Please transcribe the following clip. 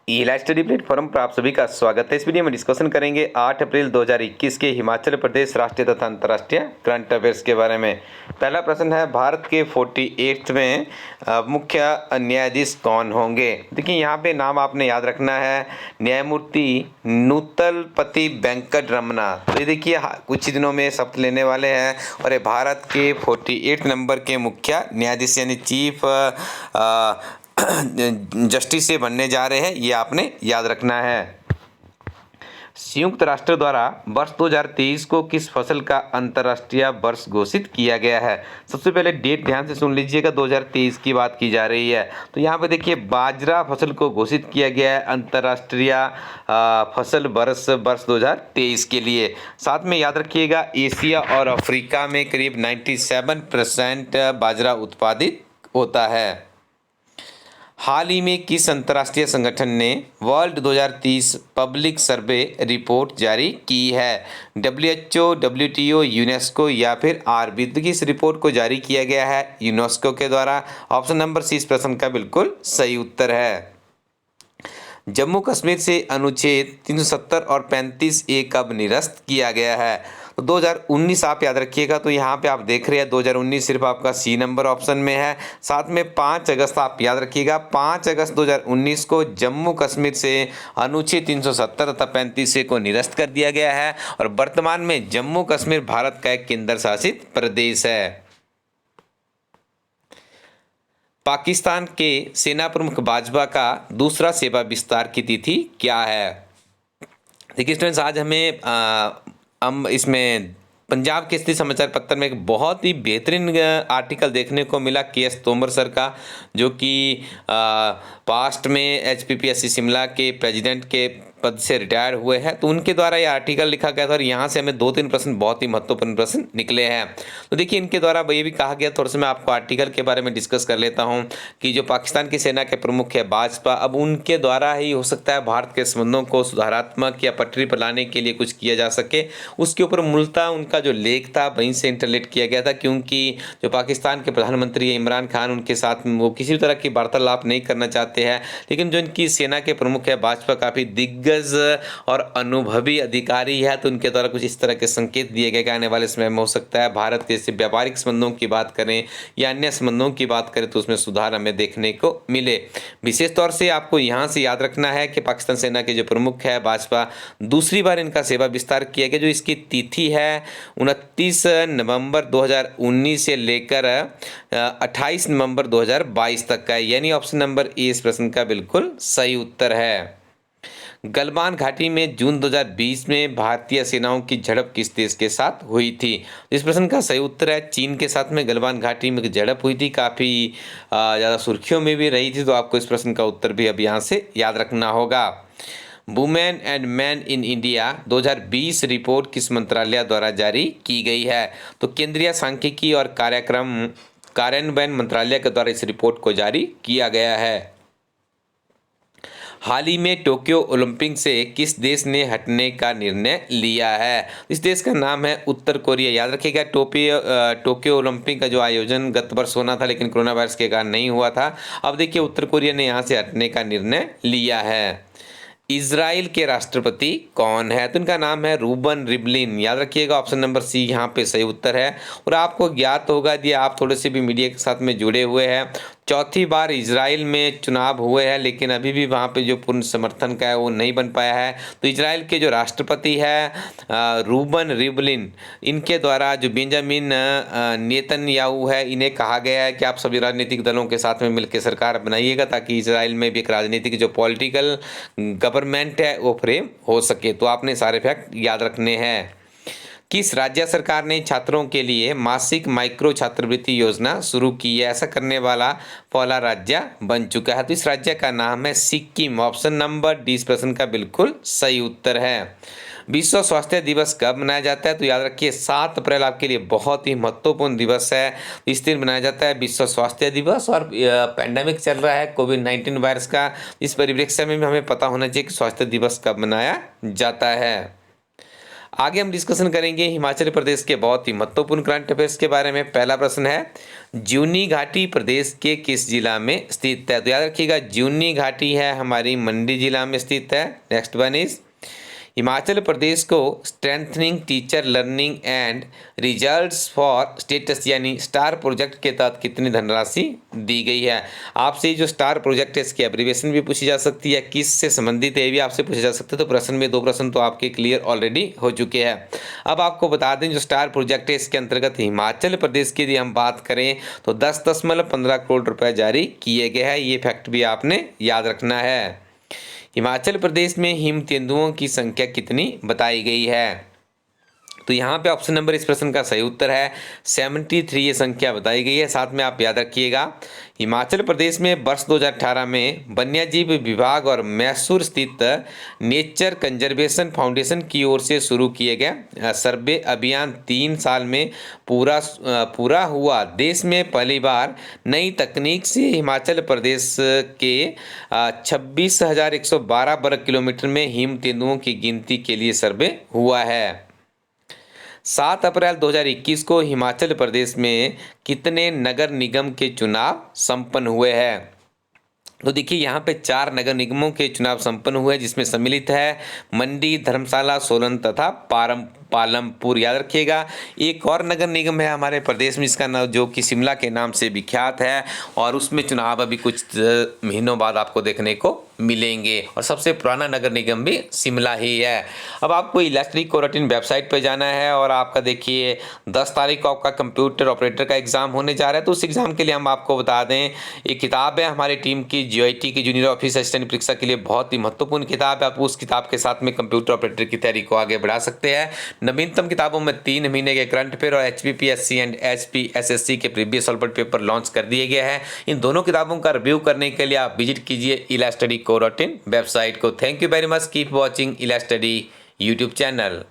ईला study platform पर आप सभी का स्वागत है। इस वीडियो में डिस्कशन करेंगे 8 अप्रैल 2021 के हिमाचल प्रदेश राष्ट्रीय तथा अंतर्राष्ट्रीय करंट अफेयर्स के बारे में। पहला प्रश्न है, भारत के 48वें मुख्य न्यायाधीश कौन होंगे। देखिए यहाँ पे नाम आपने याद रखना है, न्यायमूर्ति नूतलपति वेंकट रमना। तो ये देखिए कुछ ही दिनों में शपथ लेने वाले हैं और ये भारत के 48 नंबर के मुख्य न्यायाधीश यानी चीफ जस्टिस से बनने जा रहे हैं, ये आपने याद रखना है। संयुक्त राष्ट्र द्वारा वर्ष 2023 को किस फसल का अंतर्राष्ट्रीय वर्ष घोषित किया गया है। सबसे पहले डेट ध्यान से सुन लीजिएगा, 2023 की बात की जा रही है। तो यहाँ पे देखिए बाजरा फसल को घोषित किया गया है अंतर्राष्ट्रीय फसल वर्ष 2023 के लिए। साथ में याद रखिएगा एशिया और अफ्रीका में करीब 97% बाजरा उत्पादित होता है। हाल ही में किस अंतर्राष्ट्रीय संगठन ने वर्ल्ड 2030 पब्लिक सर्वे रिपोर्ट जारी की है। WHO, WTO, यूनेस्को या फिर आरबी। तो इस रिपोर्ट को जारी किया गया है यूनेस्को के द्वारा। ऑप्शन नंबर सी इस प्रश्न का बिल्कुल सही उत्तर है। जम्मू कश्मीर से अनुच्छेद 370 और 35A कब निरस्त किया गया है। तो 2019 आप याद रखिएगा। तो यहाँ पे आप देख रहे हैं 2019 सिर्फ आपका सी नंबर ऑप्शन में है। साथ में 5 अगस्त आप याद रखिएगा, 5 अगस्त 2019 को जम्मू कश्मीर से अनुच्छेद 370 तथा 35A को निरस्त कर दिया गया है और वर्तमान में जम्मू कश्मीर भारत का एक केंद्र शासित प्रदेश है। पाकिस्तान के सेना प्रमुख बाजवा का दूसरा सेवा विस्तार की तिथि क्या है। देखिए स्टूडेंट्स, आज हम इसमें पंजाब केसरी समाचार पत्र में एक बहुत ही बेहतरीन आर्टिकल देखने को मिला KS तोमर सर का, जो कि पास्ट में HPPSC शिमला के प्रेसिडेंट के पद से रिटायर हुए हैं। तो उनके द्वारा ये आर्टिकल लिखा गया था और यहाँ से हमें 2-3 प्रश्न बहुत ही महत्वपूर्ण प्रश्न निकले हैं। तो देखिए इनके द्वारा ये भी कहा गया, थोड़ा सा मैं आपको आर्टिकल के बारे में डिस्कस कर लेता हूँ कि जो पाकिस्तान की सेना के प्रमुख है बाजवा, अब उनके द्वारा ही हो सकता है भारत के संबंधों को सुधारात्मक या पटरी पर लाने के लिए कुछ किया जा सके। उसके ऊपर मूलतः उनका जो लेख था वहीं से इंटरलेट किया गया था, क्योंकि जो पाकिस्तान के प्रधानमंत्री इमरान खान, उनके साथ वो किसी तरह की वार्तालाप नहीं करना चाहते हैं। लेकिन जो इनकी सेना के प्रमुख है बाजवा काफ़ी दिग्गज और अनुभवी अधिकारी है, तो उनके द्वारा कुछ इस तरह के संकेत दिए गए कि आने वाले समय में हो सकता है भारत के से व्यापारिक संबंधों की बात करें या अन्य संबंधों की बात करें तो उसमें सुधार हमें देखने को मिले। विशेष तौर से आपको यहाँ से याद रखना है कि पाकिस्तान सेना के जो प्रमुख है बाजवा, दूसरी बार इनका सेवा विस्तार किया गया, जो इसकी तिथि है 29 नवंबर 2019 से लेकर 28 नवंबर 2022 तक का है, यानी ऑप्शन नंबर ए इस प्रश्न का बिल्कुल सही उत्तर है। गलवान घाटी में जून 2020 में भारतीय सेनाओं की झड़प किस देश के साथ हुई थी। इस प्रश्न का सही उत्तर है चीन के साथ में गलवान घाटी में झड़प हुई थी, काफ़ी ज़्यादा सुर्खियों में भी रही थी। तो आपको इस प्रश्न का उत्तर भी अब यहाँ से याद रखना होगा। Women and man in India 2020 report किस मंत्रालय द्वारा जारी की गई है। तो केंद्रीय सांख्यिकी और कार्यान्वयन मंत्रालय के द्वारा इस रिपोर्ट को जारी किया गया है। हाल ही में टोक्यो ओलंपिक से किस देश ने हटने का निर्णय लिया है। इस देश का नाम है उत्तर कोरिया। याद रखिएगा टोक्यो ओलंपिक का जो आयोजन गत वर्ष होना था, लेकिन कोरोना वायरस के कारण नहीं हुआ था। अब देखिए उत्तर कोरिया ने यहाँ से हटने का निर्णय लिया है। इजराइल के राष्ट्रपति कौन है। तो इनका नाम है रूबन रिवलिन। याद रखिएगा ऑप्शन नंबर सी यहाँ पे सही उत्तर है। और आपको ज्ञात होगा यदि आप थोड़े से भी मीडिया के साथ में जुड़े हुए हैं, चौथी बार इजराइल में चुनाव हुए हैं, लेकिन अभी भी वहाँ पे जो पूर्ण समर्थन का है वो नहीं बन पाया है। तो इजराइल के जो राष्ट्रपति है रूबन रिवलिन, इनके द्वारा जो बेंजामिन नेतन्याहू है, इन्हें कहा गया है कि आप सभी राजनीतिक दलों के साथ में मिलकर सरकार बनाइएगा, ताकि इजराइल में भी एक राजनीतिक जो पॉलिटिकल गवर्नमेंट है वो फ्रेम हो सके। तो आपने सारे फैक्ट याद रखने हैं। किस राज्य सरकार ने छात्रों के लिए मासिक माइक्रो छात्रवृत्ति योजना शुरू की है। ऐसा करने वाला पहला राज्य बन चुका है। तो इस राज्य का नाम है सिक्किम। ऑप्शन नंबर डी इस प्रश्न का बिल्कुल सही उत्तर है। विश्व स्वास्थ्य दिवस कब मनाया जाता है। तो याद रखिए 7 अप्रैल आपके लिए बहुत ही महत्वपूर्ण दिवस है। इस दिन मनाया जाता है विश्व स्वास्थ्य दिवस। और पैंडेमिक चल रहा है कोविड-19 वायरस का, इस परिप्रेक्ष्य में भी हमें पता होना चाहिए कि स्वास्थ्य दिवस कब मनाया जाता है। आगे हम डिस्कशन करेंगे हिमाचल प्रदेश के बहुत ही महत्वपूर्ण करंट अफेयर्स के बारे में। पहला प्रश्न है, ज्यूनी घाटी प्रदेश के किस जिला में स्थित है? तो याद रखिएगा, ज्यूनी घाटी है हमारी मंडी जिला में स्थित है। Next one is, Himachal Pradesh को strengthening teacher learning and results for status यानी स्टार प्रोजेक्ट के तहत कितनी धनराशि दी गई है? आपसे जो स्टार प्रोजेक्ट है इसकी एब्रीविएशन भी पूछी जा सकती है, किस से संबंधित है ये भी आपसे पूछा जा सकता है। तो प्रश्न में 2 प्रश्न तो आपके क्लियर ऑलरेडी हो चुके हैं। अब आपको बता दें, जो स्टार प्रोजेक्ट है इसके अंतर्गत हिमाचल प्रदेश की यदि हम बात करें तो 10.15 करोड़ रुपये जारी किए गए हैं। ये फैक्ट भी आपने याद रखना है। हिमाचल प्रदेश में हिम तेंदुओं की संख्या कितनी बताई गई है? तो यहाँ पे ऑप्शन नंबर इस प्रश्न का सही उत्तर है 73 ये संख्या बताई गई है। साथ में आप याद रखिएगा, हिमाचल प्रदेश में वर्ष 2018 में वन्यजीव विभाग और मैसूर स्थित नेचर कंजर्वेशन फाउंडेशन की ओर से शुरू किए गए सर्वे अभियान 3 साल में पूरा हुआ। देश में पहली बार नई तकनीक से हिमाचल प्रदेश के 26,112 वर्ग किलोमीटर में हिम तेंदुओं की गिनती के लिए सर्वे हुआ है। 7 अप्रैल 2021 को हिमाचल प्रदेश में कितने नगर निगम के चुनाव संपन्न हुए हैं? तो देखिए, यहाँ पे 4 नगर निगमों के चुनाव संपन्न हुए, जिसमें सम्मिलित है मंडी, धर्मशाला, सोलन तथा पालमपुर। याद रखिएगा, एक और नगर निगम है हमारे प्रदेश में, इसका नाम जो कि शिमला के नाम से विख्यात है, और उसमें चुनाव अभी कुछ महीनों बाद आपको देखने को मिलेंगे। और सबसे पुराना नगर निगम भी शिमला ही है। अब आपको इलेक्ट्रिक कोरोटीन वेबसाइट पर जाना है, और आपका देखिए 10 तारीख को आपका कंप्यूटर ऑपरेटर का एग्जाम होने जा रहा है। तो उस एग्जाम के लिए हम आपको बता दें, एक किताब है हमारी टीम की जीआईटी की जूनियर ऑफिसर असिस्टेंट परीक्षा के लिए बहुत ही महत्वपूर्ण किताब है। आप उस किताब के साथ में कंप्यूटर ऑपरेटर की तैयारी को आगे बढ़ा सकते हैं। नवीनतम किताबों में 3 महीने के करंट अफेयर और HPPSC एंड HPSSC के प्रीवियस सॉल्व पेपर लॉन्च कर दिए गए हैं। इन दोनों किताबों का रिव्यू करने के लिए आप विजिट कीजिए इलास्टडी कोरोटीन वेबसाइट को। Thank you very much, keep watching Elastudy YouTube channel.